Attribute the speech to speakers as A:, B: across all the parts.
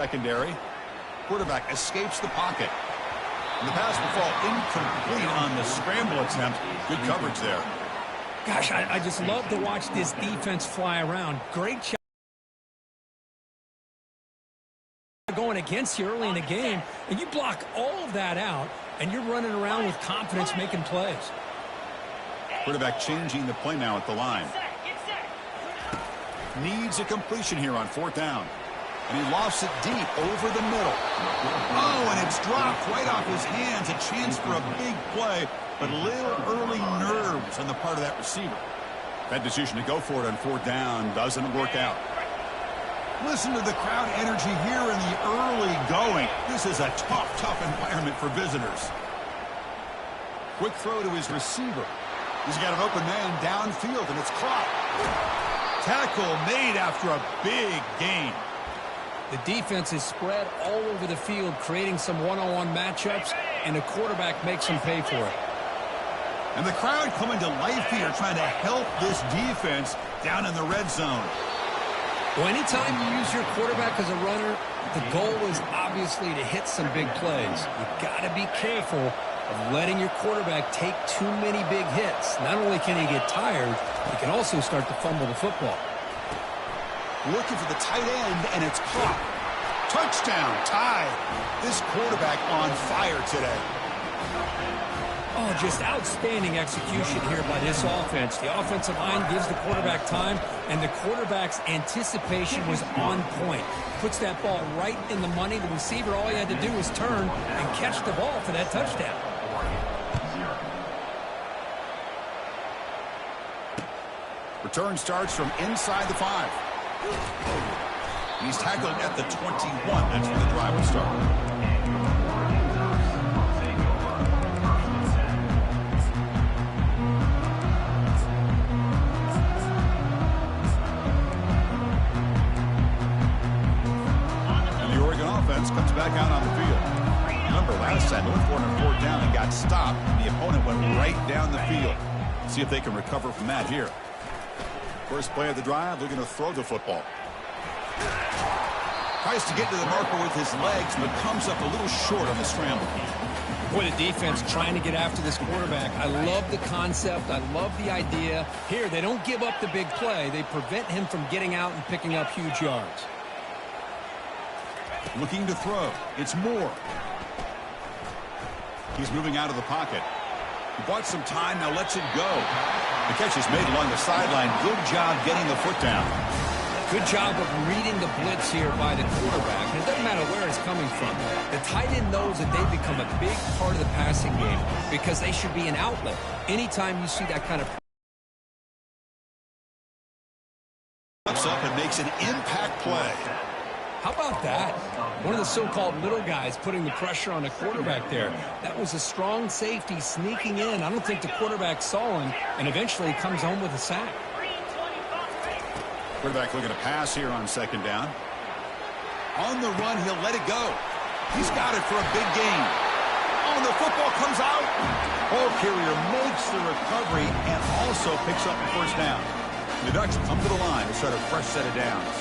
A: Secondary. Quarterback escapes the pocket. And the pass will fall incomplete on the scramble attempt. Good coverage there.
B: Gosh, I just love to watch this defense fly around. Great job going against you early in the game, and you block all of that out, and you're running around with confidence making plays.
A: Quarterback changing the play now at the line. Needs a completion here on 4th down. And he lofts it deep over the middle. Oh, and it's dropped right off his hands. A chance for a big play, but a little early nerves on the part of that receiver. That decision to go for it on 4th down doesn't work out. Listen to the crowd energy here in the early going. This is a tough environment for visitors. Quick throw to his receiver. He's got an open man downfield, and it's caught. Tackle made after a big gain.
B: The defense is spread all over the field, creating some one-on-one matchups, and the quarterback makes them pay for it.
A: And the crowd coming to life here, trying to help this defense down in the red zone.
B: Well, anytime you use your quarterback as a runner, the goal is obviously to hit some big plays. You've got to be careful of letting your quarterback take too many big hits. Not only can he get tired, he can also start to fumble the football.
A: Looking for the tight end, and it's caught. Touchdown, tied. This quarterback on fire today.
B: Oh, just outstanding execution here by this offense. The offensive line gives the quarterback time, and the quarterback's anticipation was on point. Puts that ball right in the money. The receiver, all he had to do was turn and catch the ball for that touchdown.
A: Return starts from inside the 5. He's tackled at the 21. That's where the drive will start. And the Oregon offense comes back out on the field. Remember, last time, went for it on 4th down and got stopped. The opponent went right down the field. See if they can recover from that here. First play of the drive, looking to throw the football. Tries to get to the marker with his legs, but comes up a little short on the scramble.
B: Boy, the defense trying to get after this quarterback. I love the concept. I love the idea. Here, they don't give up the big play. They prevent him from getting out and picking up huge yards.
A: Looking to throw. It's Moore. He's moving out of the pocket. He bought some time, now lets it go. The catch is made along the sideline. Good job getting the foot down.
B: Good job of reading the blitz here by the quarterback. And it doesn't matter where it's coming from. The tight end knows that they become a big part of the passing game because they should be an outlet. Anytime you see that kind of
A: ups up and makes an impact play.
B: How about that? One of the so-called little guys putting the pressure on the quarterback there. That was a strong safety sneaking in. I don't think the quarterback saw him, and eventually comes home with a sack.
A: Quarterback looking to pass here on 2nd down. On the run, he'll let it go. He's got it for a big gain. Oh, the football comes out. Ball carrier makes the recovery and also picks up the 1st down. The Ducks come to the line to start a fresh set of downs.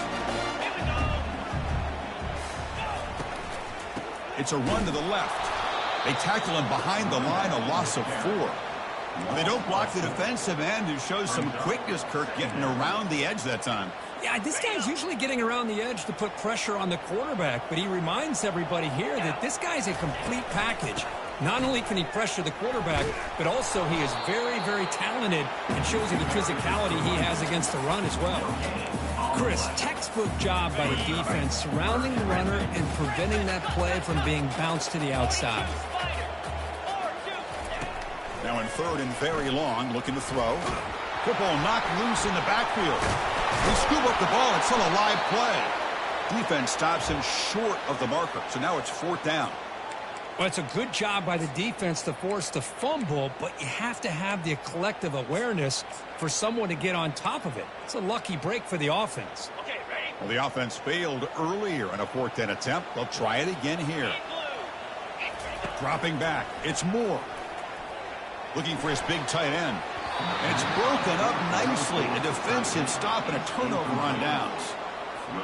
A: It's a run to the left. They tackle him behind the line, a loss of 4. They don't block the defensive end, who shows some quickness, Kirk, getting around the edge that time.
B: Yeah, this guy's usually getting around the edge to put pressure on the quarterback, but he reminds everybody here that this guy's a complete package. Not only can he pressure the quarterback, but also he is very, very talented and shows you the physicality he has against the run as well. Chris, textbook job by the defense surrounding the runner and preventing that play from being bounced to the outside.
A: Now in 3rd and very long, looking to throw. Football knocked loose in the backfield. They scoop up the ball. It's still a live play. Defense stops him short of the marker, so now it's 4th down.
B: Well, it's a good job by the defense to force the fumble, but you have to have the collective awareness for someone to get on top of it. It's a lucky break for the offense.
A: Well, the offense failed earlier on a 4th down attempt. They'll try it again here. Dropping back. It's Moore. Looking for his big tight end. And it's broken up nicely. A defensive stop and a turnover on downs.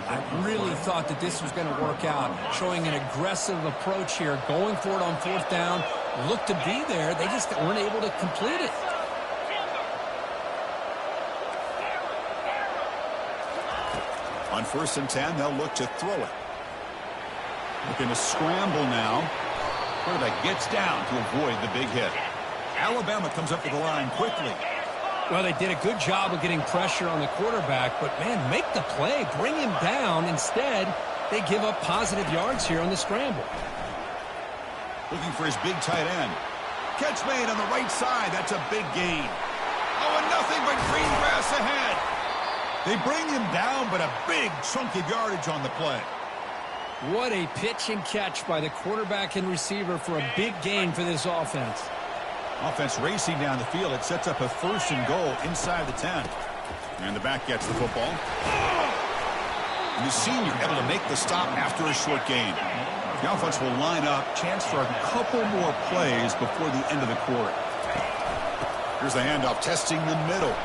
B: I really thought that this was going to work out, showing an aggressive approach here, going for it on fourth down. Looked to be there. They just weren't able to complete it.
A: On 1st and 10, they'll look to throw it. Looking to scramble now. Quarterback gets down to avoid the big hit. Alabama comes up to the line quickly.
B: Well, they did a good job of getting pressure on the quarterback, but, man, make the play. Bring him down. Instead, they give up positive yards here on the scramble.
A: Looking for his big tight end. Catch made on the right side. That's a big gain. Oh, and nothing but green grass ahead. They bring him down, but a big chunk of yardage on the play.
B: What a pitch and catch by the quarterback and receiver for a big gain for this offense.
A: Offense racing down the field. It sets up a 1st and goal inside the 10. And the back gets the football. And the senior able to make the stop after a short gain. The offense will line up. Chance for a couple more plays before the end of the quarter. Here's the handoff, testing the middle.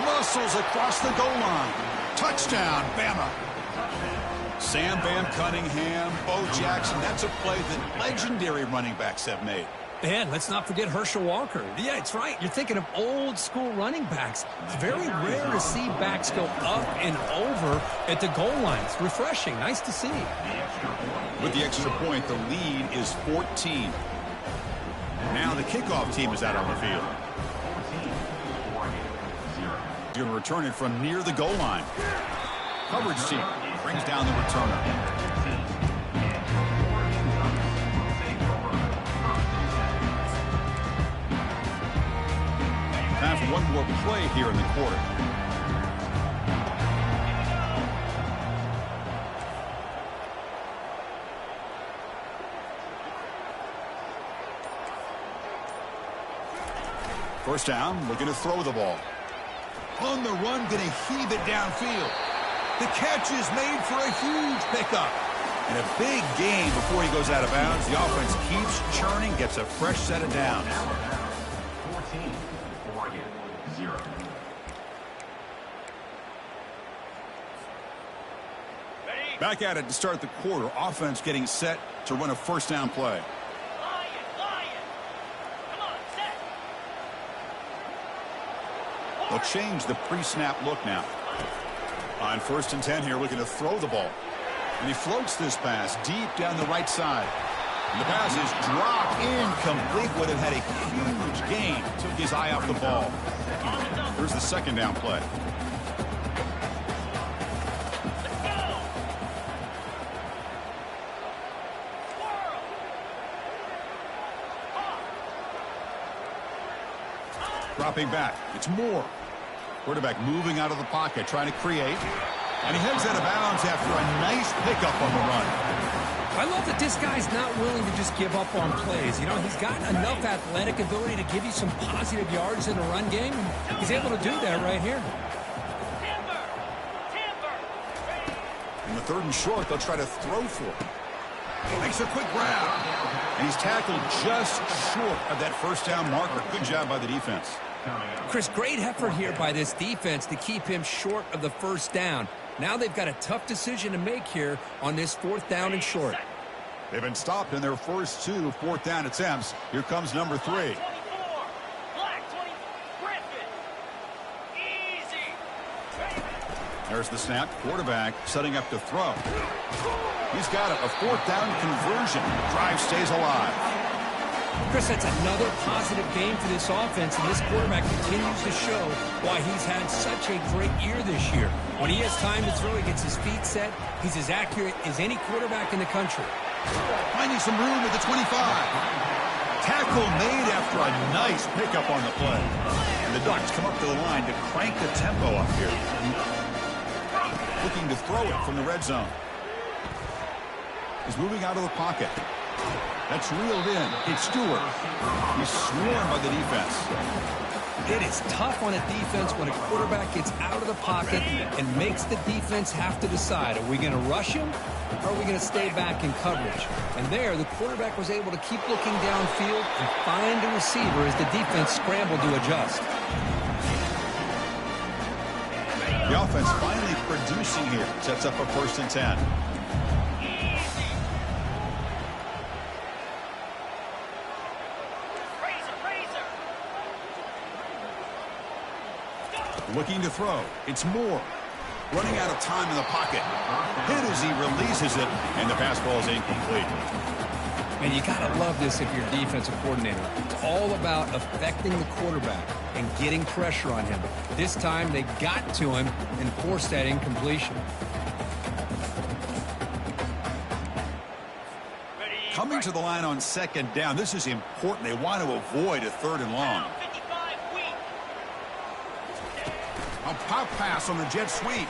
A: Muscles across the goal line. Touchdown, Bama. Sam Bam Cunningham, Bo Jackson. That's a play that legendary running backs have made.
B: Man, let's not forget Herschel Walker. Yeah, it's right. You're thinking of old school running backs. It's very rare to see backs go up and over at the goal line. It's refreshing. Nice to see.
A: With the extra point, the lead is 14. Now the kickoff team is out on the field. He's going to return it from near the goal line. Coverage team brings down the returner. Time for one more play here in the quarter. First down, looking to throw the ball. On the run, going to heave it downfield. The catch is made for a huge pickup. And a big gain before he goes out of bounds. The offense keeps churning, gets a fresh set of downs.
C: 14, Oregon, 0.
A: Back at it to start the quarter. Offense getting set to run a first down play. They'll change the pre-snap look now. On 1st and 10 here, looking to throw the ball. And he floats this pass deep down the right side. And the pass is dropped incomplete. Would have had a huge gain. Took his eye off the ball. Here's the second down play. Dropping back. It's Moore. Quarterback moving out of the pocket, trying to create. And he heads out of bounds after a nice pickup on the run.
B: I love that this guy's not willing to just give up on plays. You know, he's got enough athletic ability to give you some positive yards in the run game. He's able to do that right here.
A: In the 3rd and short, they'll try to throw for it. Makes a quick grab. And he's tackled just short of that first down marker. Good job by the defense.
B: Chris, great effort here by this defense to keep him short of the first down. Now they've got a tough decision to make here on this 4th down and short.
A: They've been stopped in their first 2 4th down attempts. Here comes number 3. There's the snap. Quarterback setting up to throw. He's got a 4th down conversion. Drive stays alive.
B: Chris, that's another positive game for this offense, and this quarterback continues to show why he's had such a great year this year. When he has time to throw, he gets his feet set. He's as accurate as any quarterback in the country.
A: Finding some room at the 25. Tackle made after a nice pickup on the play. And the Ducks come up to the line to crank the tempo up here. Looking to throw it from the red zone. He's moving out of the pocket. That's reeled in. It's Stewart. He's swarmed by the defense.
B: It is tough on a defense when a quarterback gets out of the pocket and makes the defense have to decide, are we going to rush him or are we going to stay back in coverage? And there, the quarterback was able to keep looking downfield and find a receiver as the defense scrambled to adjust.
A: The offense finally producing here. Sets up a 1st and 10. Looking to throw. It's Moore. Running out of time in the pocket. Hit as he releases it, and the pass ball is incomplete.
B: And you got to love this if you're a defensive coordinator. It's all about affecting the quarterback and getting pressure on him. This time they got to him and forced that incompletion.
A: Coming to the line on 2nd down. This is important. They want to avoid a 3rd and long. A pop pass on the jet sweep.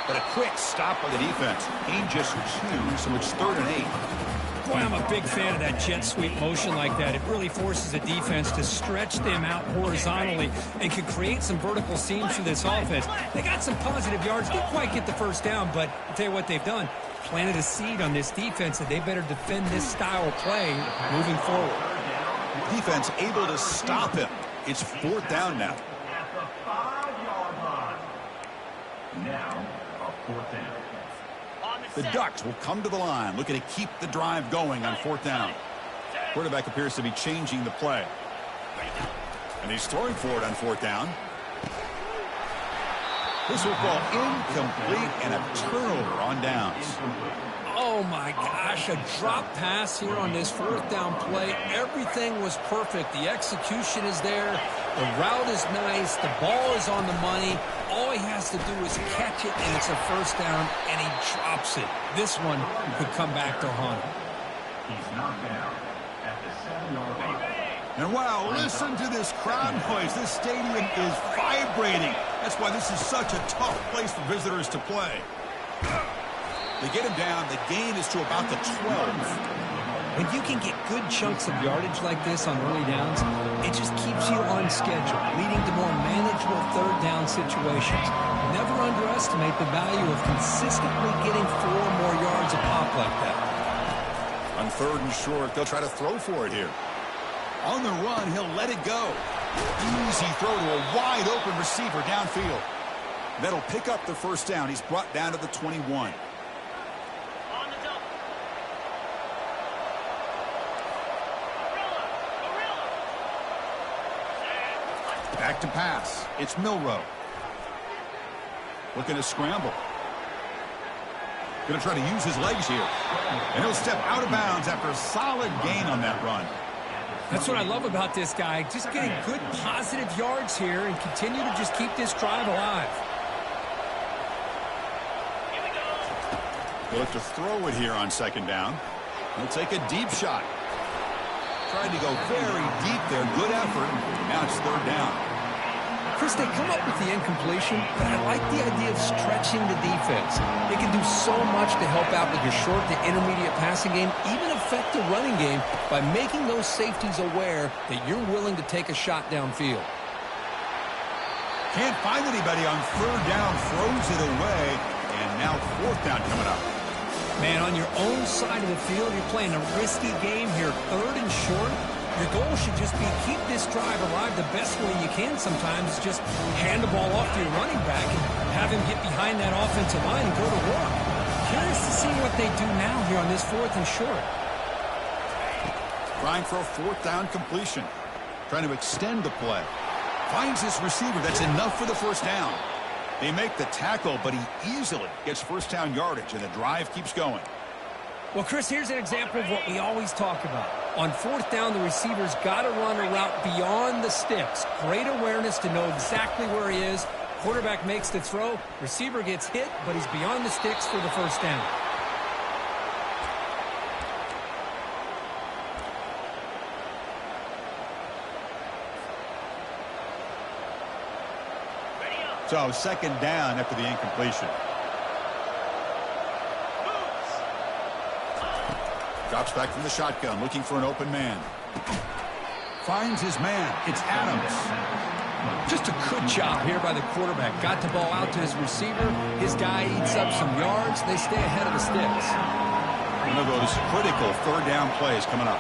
A: But a quick stop by the defense. Gain just 2, so it's 3rd and 8.
B: Boy, I'm a big fan of that jet sweep motion like that. It really forces the defense to stretch them out horizontally and can create some vertical seams for this offense. They got some positive yards. Didn't quite get the 1st down, but I'll tell you what they've done. Planted a seed on this defense that they better defend this style of play moving forward.
A: Defense able to stop him. It's 4th down now.
C: Now, a 4th down.
A: The Ducks will come to the line, looking to keep the drive going on 4th down. Quarterback appears to be changing the play. And he's throwing for it on 4th down. This will fall incomplete and a turnover on downs.
B: Oh, my gosh, a drop pass here on this 4th down play. Everything was perfect. The execution is there. The route is nice. The ball is on the money. All he has to do is catch it, and it's a 1st down, and he drops it. This one could come back to haunt him.
C: He's knocked down at the 7-yard line.
A: And wow, listen to this crowd noise. This stadium is vibrating. That's why this is such a tough place for visitors to play. They get him down. The gain is to about the 12.
B: When you can get good chunks of yardage like this on early downs, it just keeps you on schedule, leading to more manageable 3rd down situations. Never underestimate the value of consistently getting 4 more yards a pop like that.
A: On 3rd and short, they'll try to throw for it here. On the run, he'll let it go. Easy throw to a wide-open receiver downfield. That'll pick up the 1st down. He's brought down to the 21. Back to pass. It's Milrow. Looking to scramble. Going to try to use his legs here. And he'll step out of bounds after a solid gain on that run.
B: That's what I love about this guy. Just getting good positive yards here and continue to just keep this drive alive.
A: He'll look to throw it here on 2nd down. He'll take a deep shot. Tried to go very deep there. Good effort. Now it's 3rd down.
B: Chris, they come up with the incompletion, but I like the idea of stretching the defense. They can do so much to help out with your short to intermediate passing game, even affect the running game by making those safeties aware that you're willing to take a shot downfield.
A: Can't find anybody on 3rd down, throws it away, and now 4th down coming up.
B: Man, on your own side of the field, you're playing a risky game here, 3rd and short. Your goal should just be keep this drive alive the best way you can sometimes. Is just hand the ball off to your running back and have him get behind that offensive line and go to work. Curious to see what they do now here on this 4th and short.
A: Trying for a 4th down completion. Trying to extend the play. Finds this receiver. That's enough for the 1st down. They make the tackle, but he easily gets 1st down yardage, and the drive keeps going.
B: Well, Chris, here's an example of what we always talk about. On 4th down, the receiver's got to run a route beyond the sticks. Great awareness to know exactly where he is. Quarterback makes the throw. Receiver gets hit, but he's beyond the sticks for the 1st down.
A: So 2nd down after the incompletion. Drops back from the shotgun, looking for an open man. Finds his man. It's Adams.
B: Just a good job here by the quarterback. Got the ball out to his receiver. His guy eats up some yards. They stay ahead of the sticks.
A: One of those critical 3rd down plays coming up.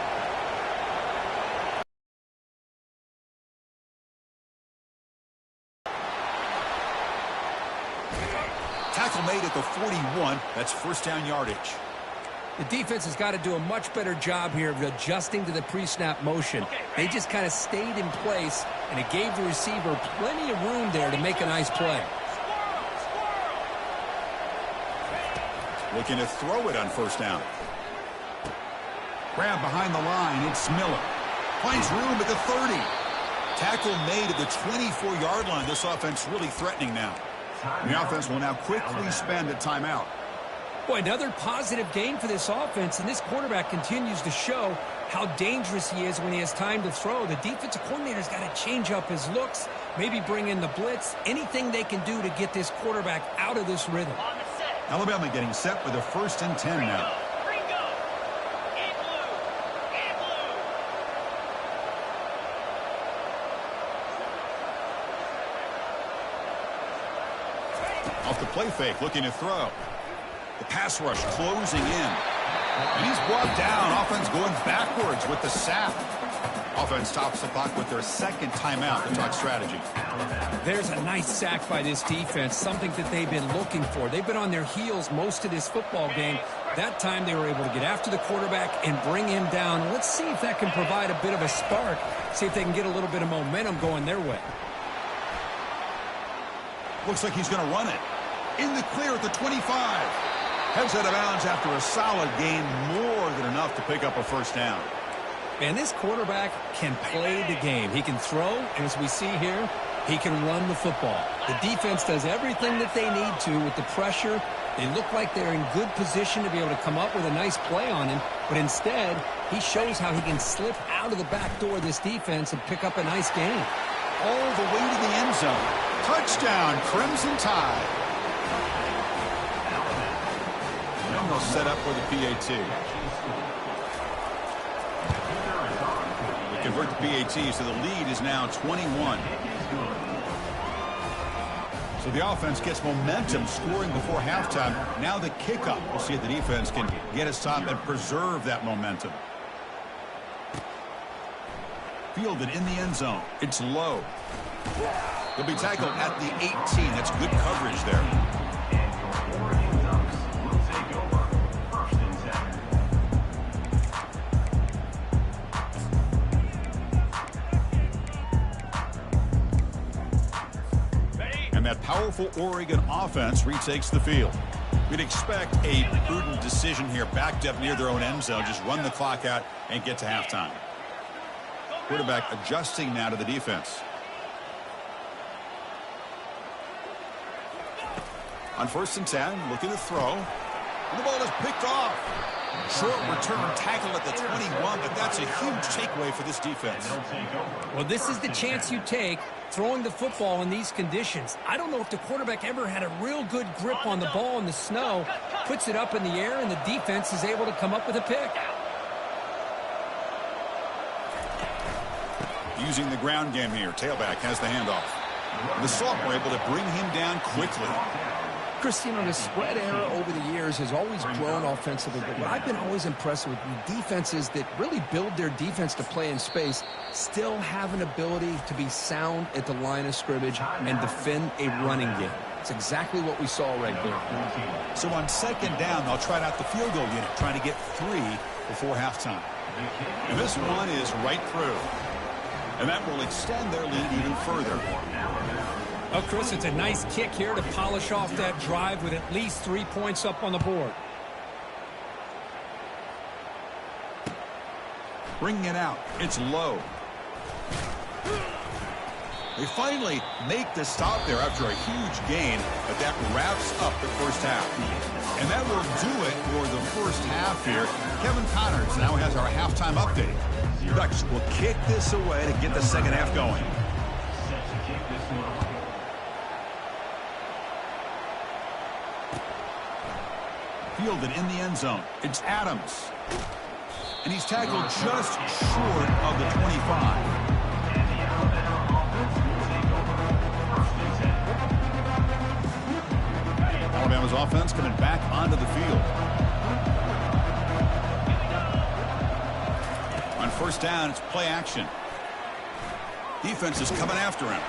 A: the 41. That's first down yardage.
B: The defense has got to do a much better job here of adjusting to the pre-snap motion. They just kind of stayed in place, and it gave the receiver plenty of room there to make a nice play.
A: Looking to throw it on first down. Grab behind the line. It's Miller. Finds room at the 30. Tackle made at the 24-yard line. This offense really threatening now. The offense will now quickly spend a timeout.
B: Boy, another positive gain for this offense, and this quarterback continues to show how dangerous he is when he has time to throw. The defensive coordinator's got to change up his looks, maybe bring in the blitz, anything they can do to get this quarterback out of this rhythm.
A: Alabama getting set with a 1st and 10 now. Off the play fake, looking to throw. The pass rush closing in. And he's brought down. Offense going backwards with the sack. Offense tops the clock with their 2nd timeout to talk strategy.
B: There's a nice sack by this defense, something that they've been looking for. They've been on their heels most of this football game. That time they were able to get after the quarterback and bring him down. Let's see if that can provide a bit of a spark, see if they can get a little bit of momentum going their way.
A: Looks like he's going to run it. In the clear at the 25. Heads out of bounds after a solid gain, more than enough to pick up a first down.
B: And this quarterback can play the game. He can throw, and as we see here, he can run the football. The defense does everything that they need to with the pressure. They look like they're in good position to be able to come up with a nice play on him, but instead, he shows how he can slip out of the back door of this defense and pick up a nice gain.
A: All the way to the end zone. Touchdown, Crimson Tide. And they'll set up for the PAT. They convert the PAT, so the lead is now 21. So the offense gets momentum scoring before halftime. Now the kickoff. We'll see if the defense can get us top and preserve that momentum. Fielded in the end zone. It's low. He'll be tackled at the 18. That's good coverage there. And that powerful Oregon offense retakes the field. We'd expect a prudent decision here, backed up near their own end zone. Just run the clock out and get to halftime. Quarterback adjusting now to the defense. On 1st and 10, looking to throw. And the ball is picked off. Short return tackle at the 21, but that's a huge takeaway for this defense.
B: Well, this is the chance you take throwing the football in these conditions. I don't know if the quarterback ever had a real good grip on the ball in the snow, puts it up in the air, and the defense is able to come up with a pick.
A: Using the ground game here. Tailback has the handoff. The Salt were able to bring him down quickly.
B: Chris, you know, the spread era over the years has always grown offensively, but what I've been always impressed with defenses that really build their defense to play in space still have an ability to be sound at the line of scrimmage and defend a running game. It's exactly what we saw right there.
A: So on 2nd down, they'll try out the field goal unit, trying to get 3 before halftime. And this one is right through. And that will extend their lead even further.
B: Oh, Chris, it's a nice kick here to polish off that drive with at least 3 points up on the board.
A: Bringing it out. It's low. They finally make the stop there after a huge gain, but that wraps up the first half. And that will do it for the first half here. Kevin Connors now has our halftime update. Ducks will kick this away to get the second half going. Fielded in the end zone. It's Adams. And he's tackled just short of the 25. Alabama's offense coming back onto the field. On 1st down, it's play action. Defense is coming after him.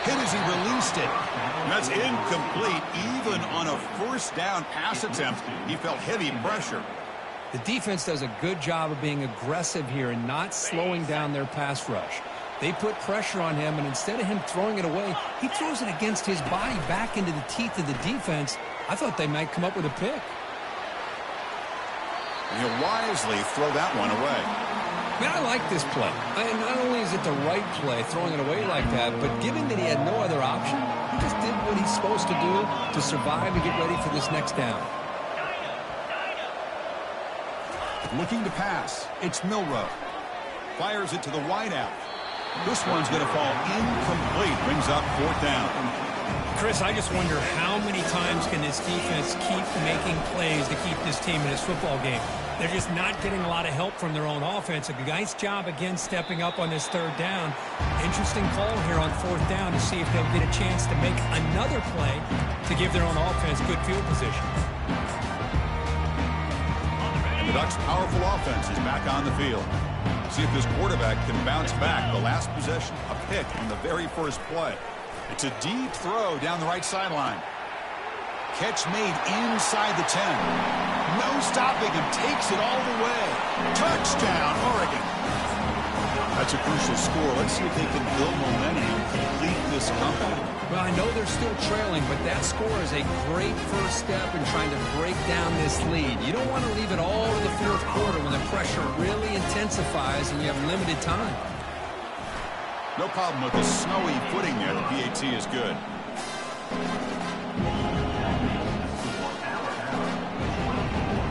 A: hit as he released it. And that's incomplete. Even on a first down pass attempt, he felt heavy pressure.
B: The defense does a good job of being aggressive here and not slowing down their pass rush. They put pressure on him, and instead of him throwing it away, he throws it against his body back into the teeth of the defense. I thought they might come up with a pick.
A: And he'll wisely throw that one away.
B: Man, I like this play. Not only is it the right play, throwing it away like that, but given that he had no other option, he just did what he's supposed to do to survive and get ready for this next down.
A: Looking to pass. It's Milrow. Fires it to the wideout. This one's going to fall incomplete. Brings up 4th down.
B: Chris, I just wonder how many times can this defense keep making plays to keep this team in this football game. They're just not getting a lot of help from their own offense. A nice job again stepping up on this 3rd down. Interesting call here on 4th down to see if they'll get a chance to make another play to give their own offense good field position.
A: And the Ducks' powerful offense is back on the field. See if this quarterback can bounce back. The last possession, a pick on the very first play. It's a deep throw down the right sideline. Catch made inside the 10. No stopping him. Takes it all the way. Touchdown, Oregon. That's a crucial score. Let's see if they can build momentum and complete this comeback.
B: Well, I know they're still trailing, but that score is a great first step in trying to break down this lead. You don't want to leave it all in the 4th quarter when the pressure really intensifies and you have limited time.
A: No problem with the snowy footing there. The PAT is good.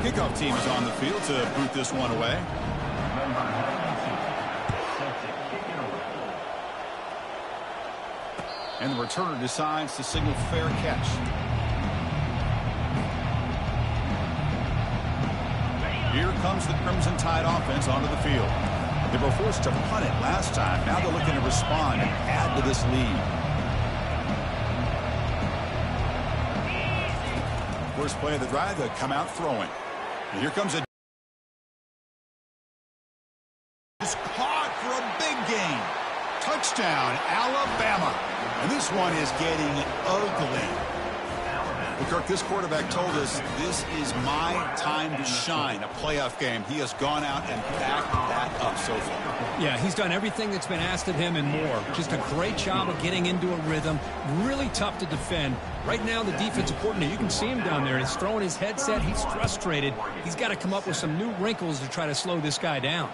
A: Kickoff team is on the field to boot this one away. And the returner decides to signal fair catch. Here comes the Crimson Tide offense onto the field. They were forced to punt it last time. Now they're looking to respond and add to this lead. First play of the drive, they come out throwing. And here comes a... It's caught for a big gain. Touchdown, Alabama. And this one is getting ugly. Well, Kirk, this quarterback told us this is my time to shine, a playoff game. He has gone out and backed that up so far.
B: Yeah, he's done everything that's been asked of him and more. Just a great job of getting into a rhythm. Really tough to defend. Right now, the defensive coordinator, you can see him down there. He's throwing his headset. He's frustrated. He's got to come up with some new wrinkles to try to slow this guy down.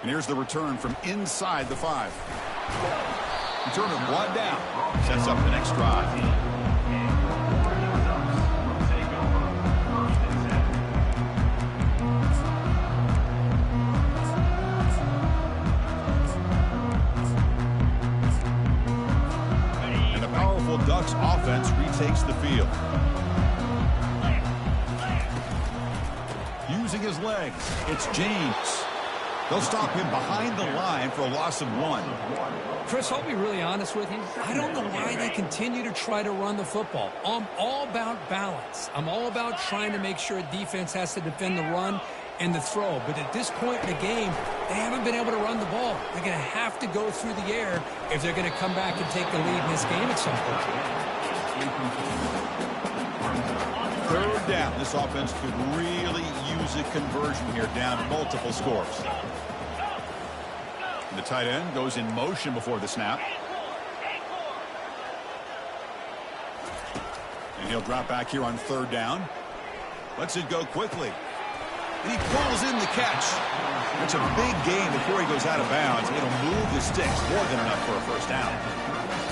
A: And here's the return from inside the 5. Return of 1 down. Sets up the next drive. Ducks offense retakes the field. Using his legs, it's James. They'll stop him behind the line for a loss of 1.
B: Chris, I'll be really honest with you. I don't know why they continue to try to run the football. I'm all about balance. I'm all about trying to make sure a defense has to defend the run and the throw. But at this point in the game, they haven't been able to run the ball. They're going to have to go through the air if they're going to come back and take the lead in this game at some point.
A: 3rd down. This offense could really use a conversion here, down multiple scores. And the tight end goes in motion before the snap. And he'll drop back here on 3rd down. Lets it go quickly. And he pulls in the catch. It's a big gain before he goes out of bounds. It'll move the sticks, more than enough for a first down.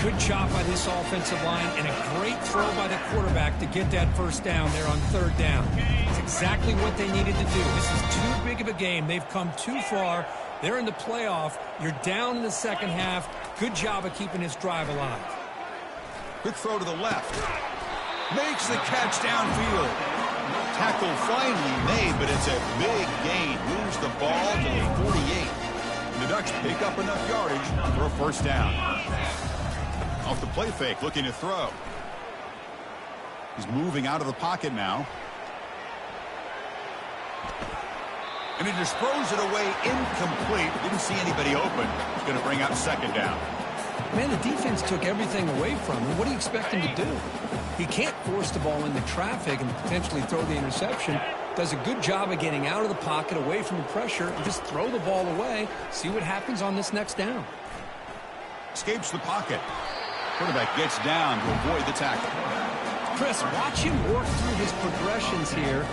B: Good job by this offensive line and a great throw by the quarterback to get that first down there on 3rd down. It's exactly what they needed to do. This is too big of a game. They've come too far. They're in the playoff. You're down in the second half. Good job of keeping this drive alive.
A: Quick throw to the left. Makes the catch downfield. Tackle finally made, but it's a big gain. Moves the ball to the 48. And the Ducks pick up enough yardage for a first down. Off the play fake, looking to throw. He's moving out of the pocket now. And he just throws it away incomplete. Didn't see anybody open. He's going to bring up 2nd down.
B: Man, the defense took everything away from him. What do you expect him to do? He can't force the ball into traffic and potentially throw the interception. Does a good job of getting out of the pocket, away from the pressure, and just throw the ball away. See what happens on this next down.
A: Escapes the pocket. Quarterback gets down to avoid the tackle.
B: Chris, watch him work through his progressions here.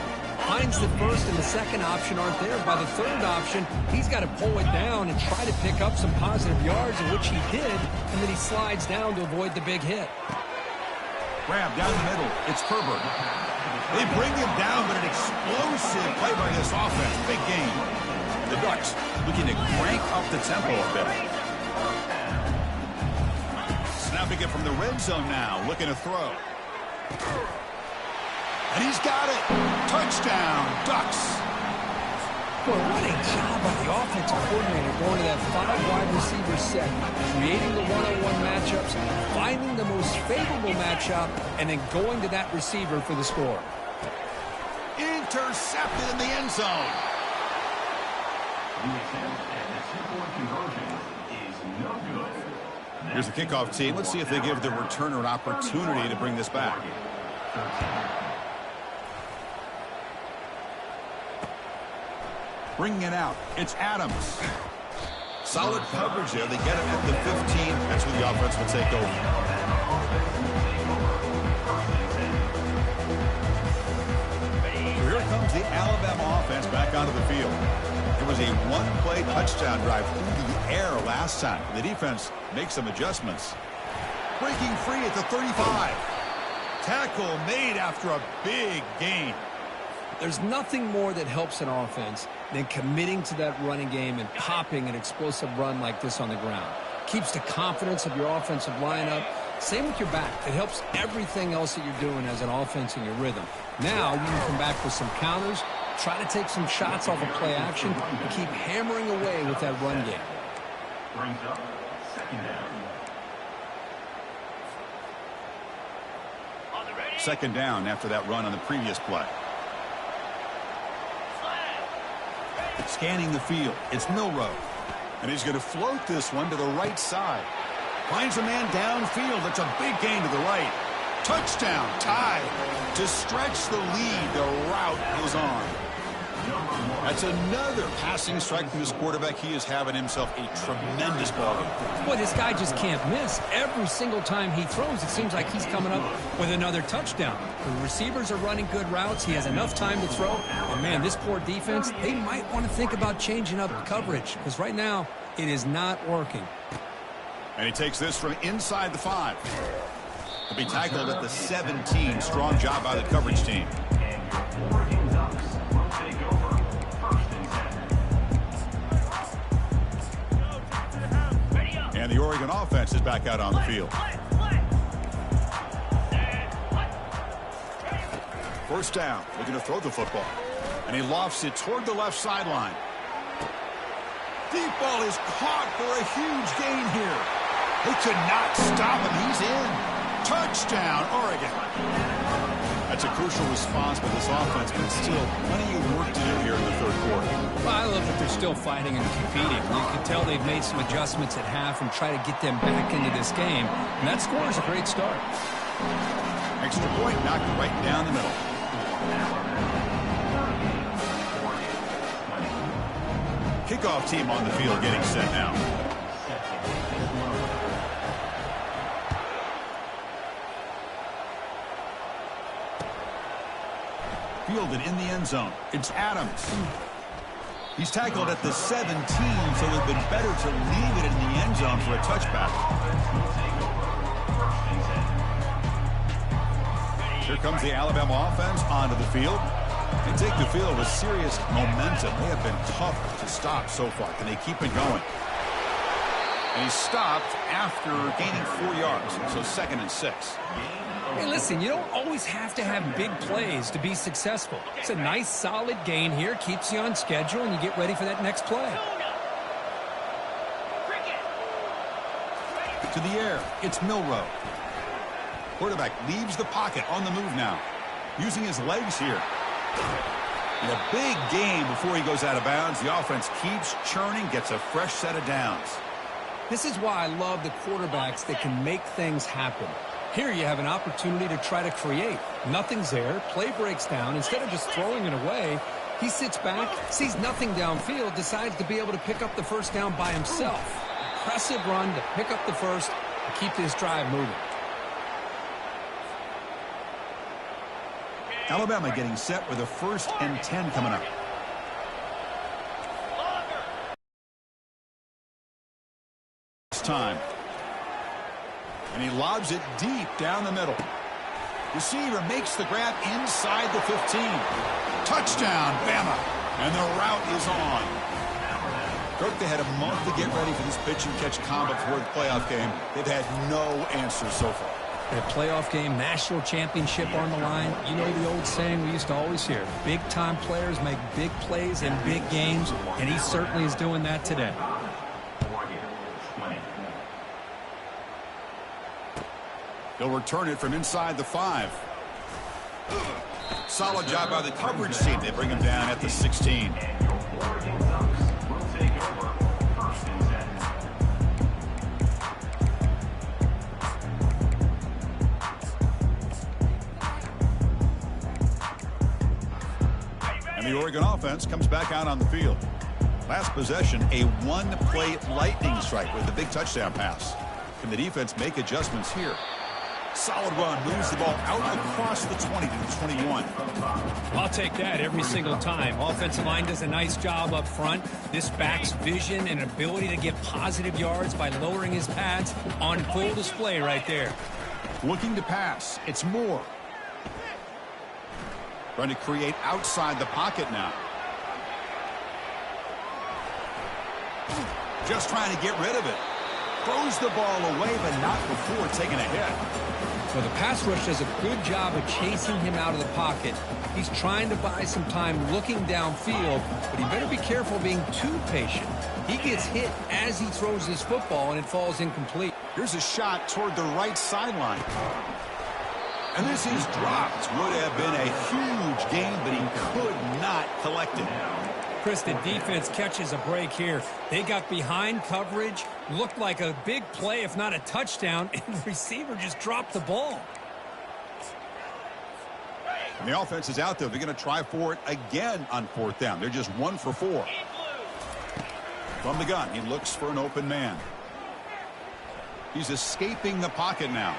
B: Finds the first and the second option aren't there. By the third option, he's got to pull it down and try to pick up some positive yards, in which he did, and then he slides down to avoid the big hit.
A: Grab down the middle. It's Herbert. They bring him down, but an explosive play by this offense. Big game. The Ducks looking to crank up the tempo a bit. Snapping it from the red zone now, looking to throw. And he's got it. Touchdown, Ducks.
B: Boy, what a job by the offensive coordinator going to that 5-wide receiver set, creating the one-on-one matchups, finding the most favorable matchup, and then going to that receiver for the score.
A: Intercepted in the end zone.
C: The attempt at the two-point conversion is no good.
A: Here's the kickoff team. Let's see if they give the returner an opportunity to bring this back. Bringing it out. It's Adams. Solid coverage there. They get him at the 15. That's where the offense will take over. So here comes the Alabama offense back onto the field. It was a one-play touchdown drive through the air last time. The defense makes some adjustments. Breaking free at the 35. Tackle made after a big gain.
B: There's nothing more that helps an offense than committing to that running game and popping an explosive run like this on the ground. Keeps the confidence of your offensive lineup. Same with your back. It helps everything else that you're doing as an offense in your rhythm. Now you can come back with some counters, try to take some shots off of play action, and keep hammering away with that run game.
C: Brings up second down.
A: Second down after that run on the previous play. Scanning the field. It's Milroe. And he's going to float this one to the right side. Finds a man downfield. It's a big gain to the right. Touchdown. Tied. To stretch the lead, the route is on. That's another passing strike from this quarterback. He is having himself a tremendous ball game.
B: Boy, this guy just can't miss. Every single time he throws, it seems like he's coming up with another touchdown. The receivers are running good routes. He has enough time to throw. And, man, this poor defense, they might want to think about changing up coverage because right now it is not working.
A: And he takes this from inside the 5. He'll be tackled at the 17. Strong job by the coverage team. And the Oregon offense is back out on the field. First down, looking to throw the football. And he lofts it toward the left sideline. Deep ball is caught for a huge gain here. They could not stop him. He's in. Touchdown, Oregon. That's a crucial response by this offense, but still plenty of work to do here in the third quarter.
B: Well, I love that they're still fighting and competing. You can tell they've made some adjustments at half and try to get them back into this game. And that score is a great start.
A: Extra point knocked right down the middle. Kickoff team on the field getting set now. Fielded in the end zone. It's Adams. He's tackled at the 17, so it would have been better to leave it in the end zone for a touchback. Here comes the Alabama offense onto the field. They take the field with serious momentum. They have been tough to stop so far. Can they keep it going? And he stopped after gaining 4 yards, so 2nd and 6.
B: Hey, listen, you don't always have to have big plays to be successful. It's a nice, solid gain here. Keeps you on schedule, and you get ready for that next play.
A: To the air, it's Milroe. Quarterback leaves the pocket on the move now. Using his legs here. And a big gain before he goes out of bounds. The offense keeps churning, gets a fresh set of downs.
B: This is why I love the quarterbacks that can make things happen. Here you have an opportunity to try to create. Nothing's there. Play breaks down. Instead of just throwing it away, he sits back, sees nothing downfield, decides to be able to pick up the first down by himself. Impressive run to pick up the first and keep this drive moving.
A: Alabama getting set with a 1st and 10 coming up. Time. And he lobs it deep down the middle. Receiver makes the grab inside the 15. Touchdown, Bama. And the route is on. Kirk, they had a month to get ready for this pitch and catch combo before the playoff game. They've had no answers so far.
B: A playoff game, national championship on the line. You know the old saying we used to always hear. Big-time players make big plays in big games, and he certainly is doing that today.
A: They'll return it from inside the 5. Solid job by the coverage team. They bring him down at the 16. And the Oregon offense comes back out on the field. Last possession, a one-play lightning strike with a big touchdown pass. Can the defense make adjustments here? Solid run, moves the ball out across the 20 to the 21.
B: I'll take that every single time. Offensive line does a nice job up front. This back's vision and ability to get positive yards by lowering his pads on full display right there.
A: Looking to pass. It's Moore. Trying to create outside the pocket now. Just trying to get rid of it. Throws the ball away, but not before taking a hit.
B: Well, the pass rush does a good job of chasing him out of the pocket. He's trying to buy some time looking downfield, but he better be careful being too patient. He gets hit as he throws his football, and it falls incomplete.
A: Here's a shot toward the right sideline. And this is dropped. Would have been a huge gain, but he could not collect it.
B: Chris, the defense catches a break here. They got behind coverage, looked like a big play, if not a touchdown, and the receiver just dropped the ball.
A: And the offense is out there. They're going to try for it again on 4th down. They're just 1 for 4. From the gun, he looks for an open man. He's escaping the pocket now.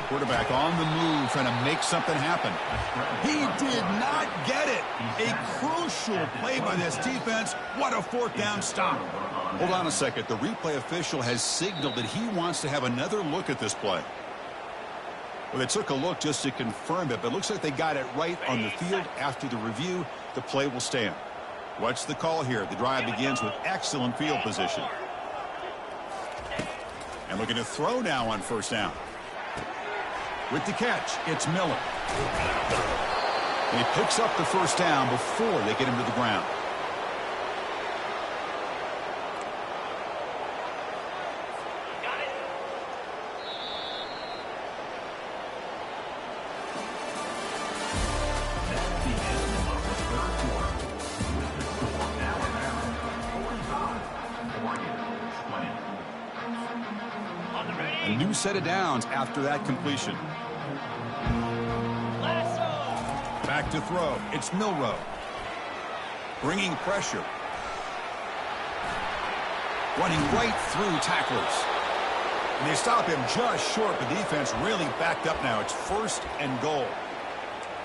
A: Quarterback on the move, trying to make something happen. He did not get it. A crucial play by this defense. What a 4th down stop. Hold on a second. The replay official has signaled that he wants to have another look at this play. Well, they took a look just to confirm it, but it looks like they got it right on the field. After the review, the play will stand. Watch the call here. The drive begins with excellent field position. And looking to throw now on 1st down. With the catch, it's Miller. And he picks up the 1st down before they get him to the ground. A new set of downs after that completion. Back to throw. It's Milroe. Bringing pressure. Running right through tacklers. And they stop him just short. The defense really backed up now. It's 1st and goal.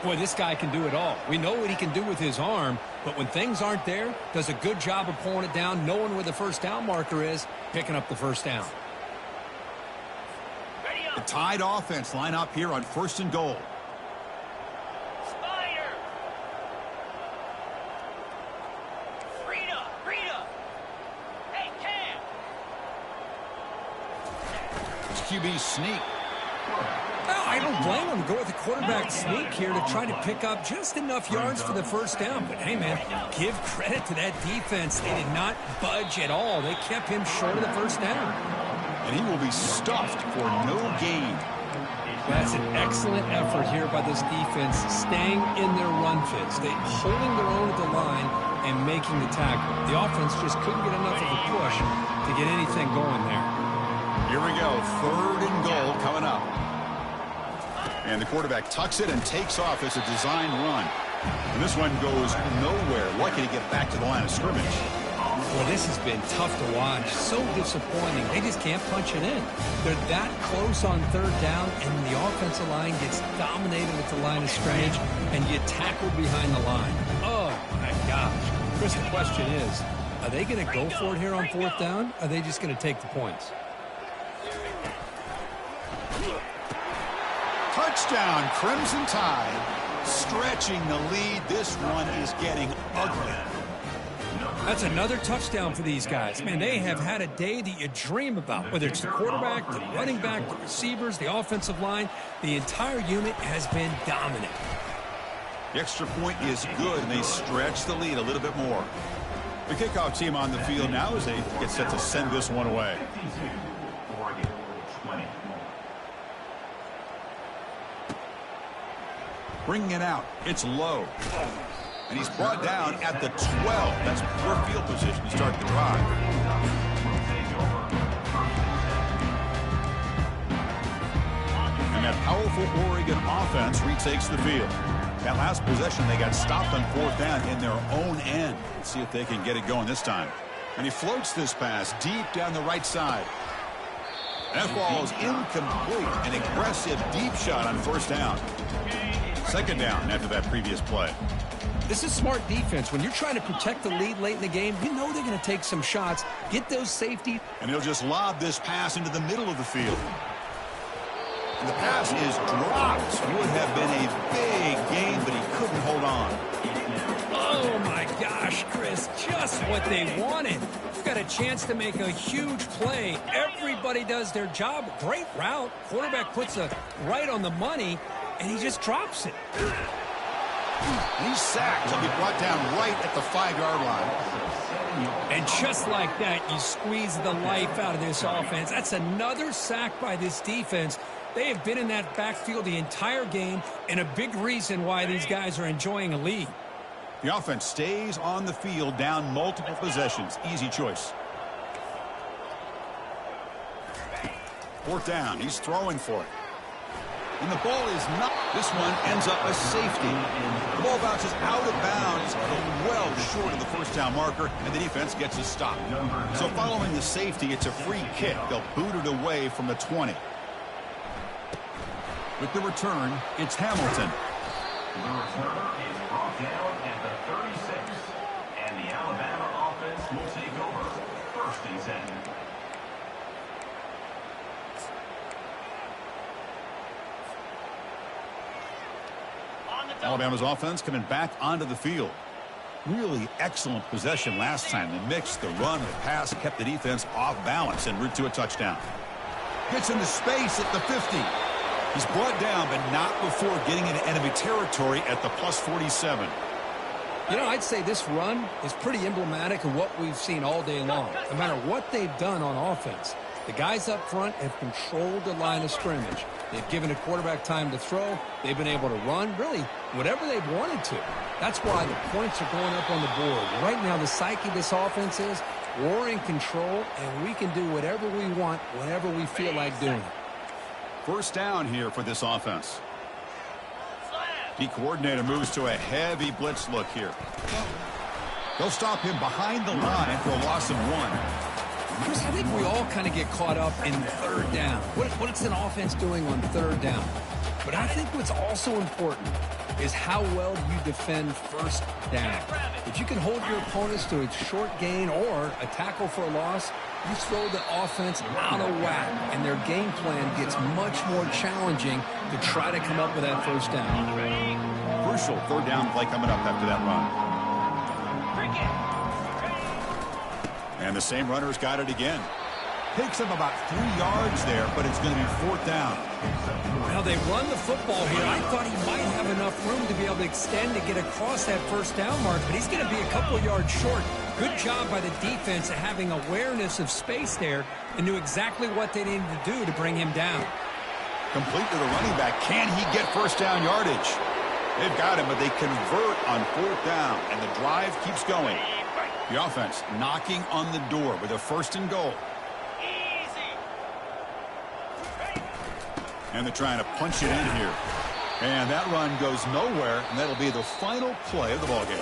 B: Boy, this guy can do it all. We know what he can do with his arm, but when things aren't there, does a good job of pulling it down, knowing where the 1st down marker is, picking up the 1st down.
A: The tied offense line up here on 1st and goal.
D: Spider. Frida. Hey, Cam.
A: It's QB sneak.
B: Well, I don't blame him to go with the quarterback sneak here to try to pick up just enough yards for the 1st down. But, hey, man, give credit to that defense. They did not budge at all. They kept him short of the 1st down.
A: And he will be stuffed for no gain.
B: That's an excellent effort here by this defense, staying in their run fits. They holding their own at the line, and making the tackle. The offense just couldn't get enough of a push to get anything going there.
A: Here we go, 3rd and goal coming up. And the quarterback tucks it and takes off as a design run. And this one goes nowhere. Lucky to get back to the line of scrimmage.
B: Well, this has been tough to watch. So disappointing. They just can't punch it in. They're that close on 3rd down, and the offensive line gets dominated at the line of scrimmage and get tackled behind the line. Oh, my gosh. Chris, the question is, are they going to go for it here on 4th down? Or are they just going to take the points?
A: Touchdown, Crimson Tide. Stretching the lead. This one is getting ugly.
B: That's another touchdown for these guys. Man, they have had a day that you dream about, whether it's the quarterback, the running back, the receivers, the offensive line. The entire unit has been dominant.
A: The extra point is good, and they stretch the lead a little bit more. The kickoff team on the field now as they get set to send this one away.
C: 52, Oregon 20.
A: Bringing it out. It's low. And he's brought down at the 12. That's poor field position to start the drive. And that powerful Oregon offense retakes the field. That last possession, they got stopped on 4th down in their own end. Let's see if they can get it going this time. And he floats this pass deep down the right side. That ball is incomplete. An aggressive deep shot on 1st down. 2nd down after that previous play.
B: This is smart defense. When you're trying to protect the lead late in the game, you know they're going to take some shots, get those safety.
A: And he'll just lob this pass into the middle of the field. And the pass is dropped. Would have been a big game, but he couldn't hold on.
B: Oh, my gosh, Chris, just what they wanted. You've got a chance to make a huge play. Everybody does their job. Great route. Quarterback puts it right on the money, and he just drops it.
A: He's sacked. He'll be brought down right at the 5-yard line.
B: And just like that, you squeeze the life out of this offense. That's another sack by this defense. They have been in that backfield the entire game, and a big reason why these guys are enjoying a lead.
A: The offense stays on the field down multiple possessions. Easy choice. 4th down. He's throwing for it. And the ball is not. This one ends up a safety. The ball bounces out of bounds, well short of the 1st down marker, and the defense gets a stop. So following the safety, it's a free kick. They'll boot it away from the 20. With the return, it's Hamilton.
C: The returner is brought down at the 36, and the Alabama offense will take over 1st and 10.
A: Alabama's offense coming back onto the field. Really excellent possession last time. The mix, the run, the pass kept the defense off balance en route to a touchdown. Gets into space at the 50. He's brought down, but not before getting into enemy territory at the +47.
B: You know, I'd say this run is pretty emblematic of what we've seen all day long. No matter what they've done on offense, the guys up front have controlled the line of scrimmage. They've given a quarterback time to throw. They've been able to run, really, whatever they've wanted to. That's why the points are going up on the board. Right now, the psyche of this offense is we're in control, and we can do whatever we want whenever we feel like doing it.
A: 1st down here for this offense. The coordinator moves to a heavy blitz look here. They'll stop him behind the line for a loss of 1.
B: Chris, I think we all kind of get caught up in 3rd down. What's an offense doing on 3rd down? But I think what's also important is how well you defend 1st down. If you can hold your opponents to a short gain or a tackle for a loss, you throw the offense out of whack, and their game plan gets much more challenging to try to come up with that 1st down.
A: Crucial 3rd down play coming up after that run. And the same runner's got it again. Takes him about 3 yards there, but it's going to be 4th down.
B: Now they run the football here. I thought he might have enough room to be able to extend to get across that 1st down mark, but he's going to be a couple of yards short. Good job by the defense of having awareness of space there and knew exactly what they needed to do to bring him down.
A: Complete to the running back. Can he get 1st down yardage? They've got him, but they convert on 4th down, and the drive keeps going. The offense knocking on the door with a 1st and goal.
D: Easy.
A: And they're trying to punch it in here. And that run goes nowhere, and that'll be the final play of the ballgame.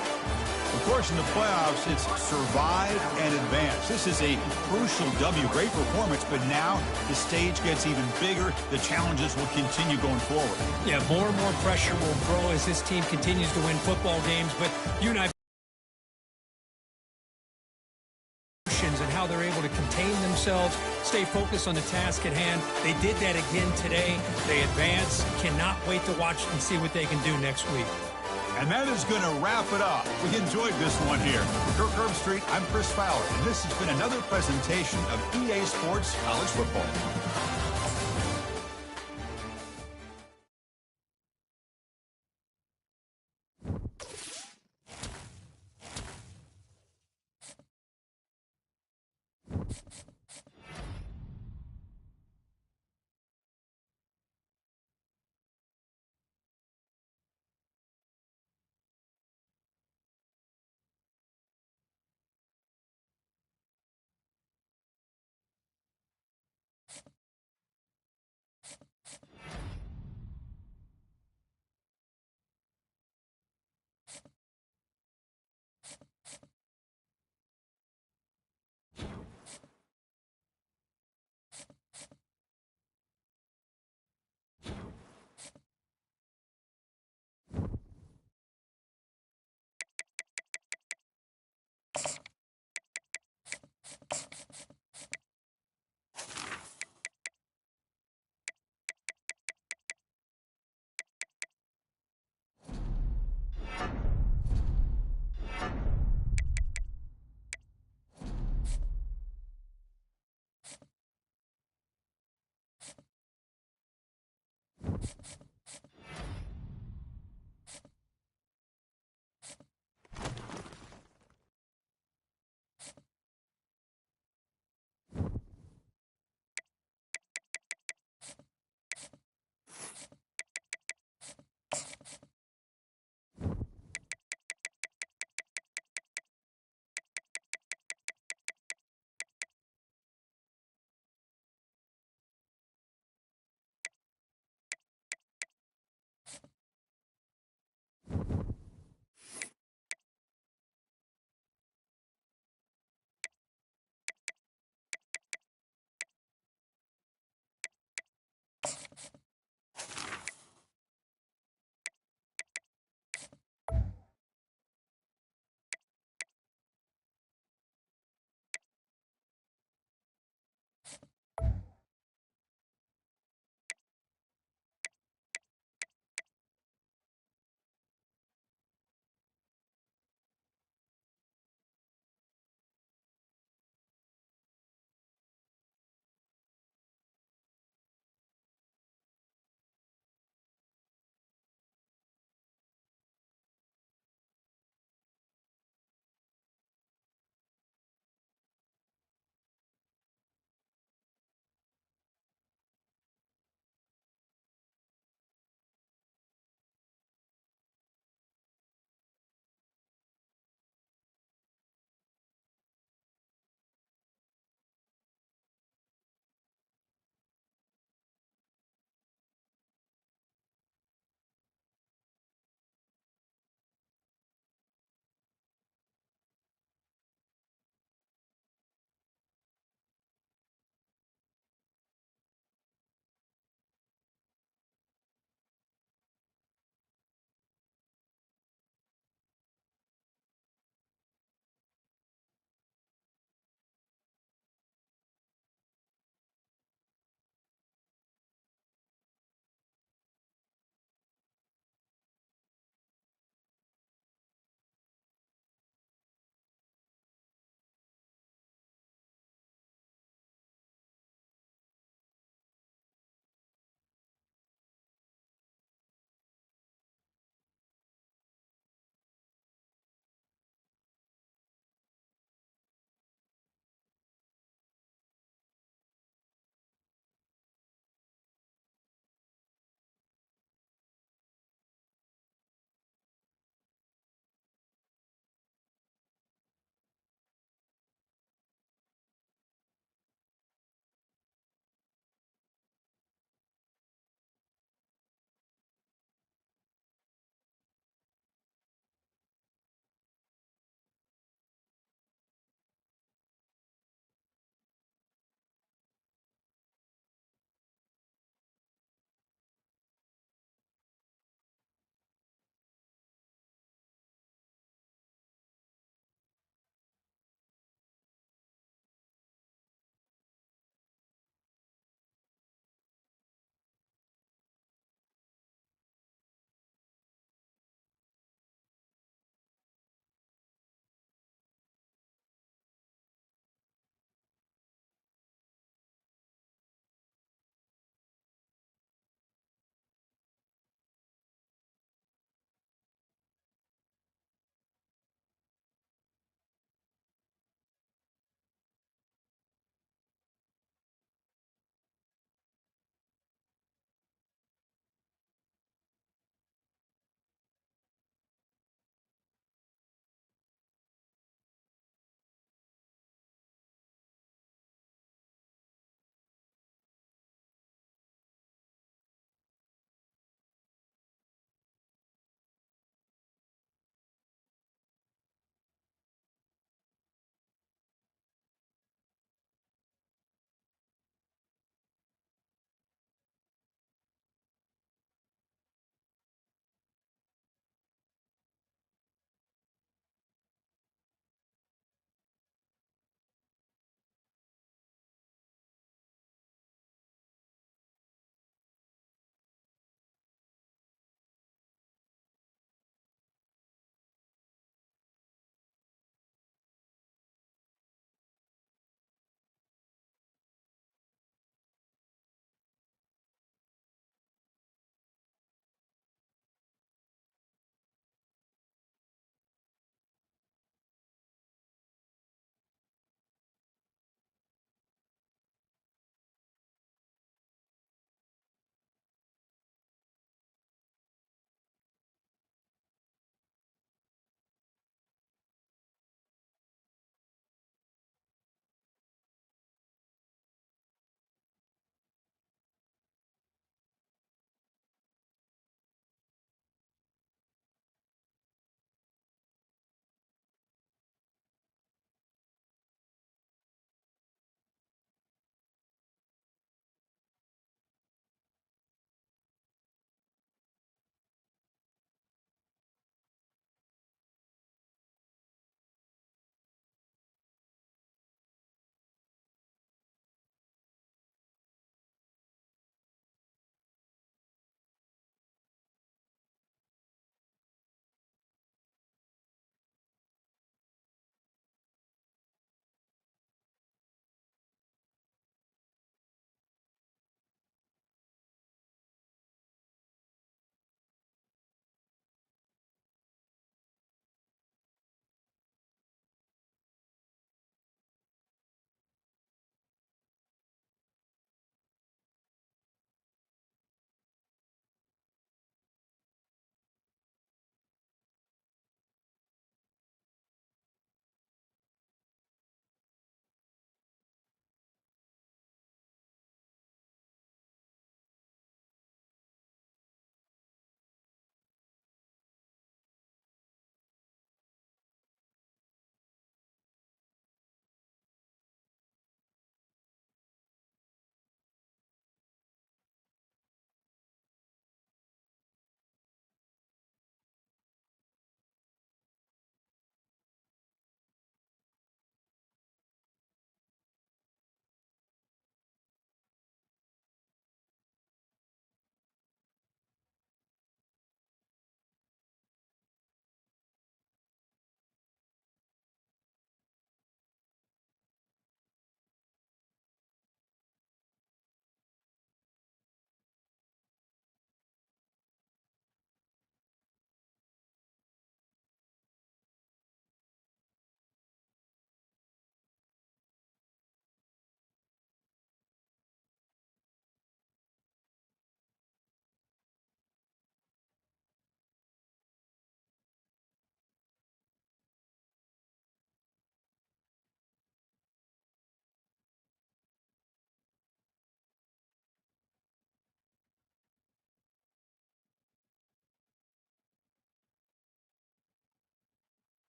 A: Of course, in the playoffs, it's survive and advance. This is a crucial W. Great performance, but now the stage gets even bigger. The challenges will continue going forward.
B: Yeah, more and more pressure will grow as this team continues to win football games. But you and I and how they're able to contain themselves, stay focused on the task at hand. They did that again today. They advance. Cannot wait to watch and see what they can do next week.
A: And that is going to wrap it up. We enjoyed this one here. For Kirk Herbstreit, I'm Chris Fowler, and this has been another presentation of EA Sports College Football.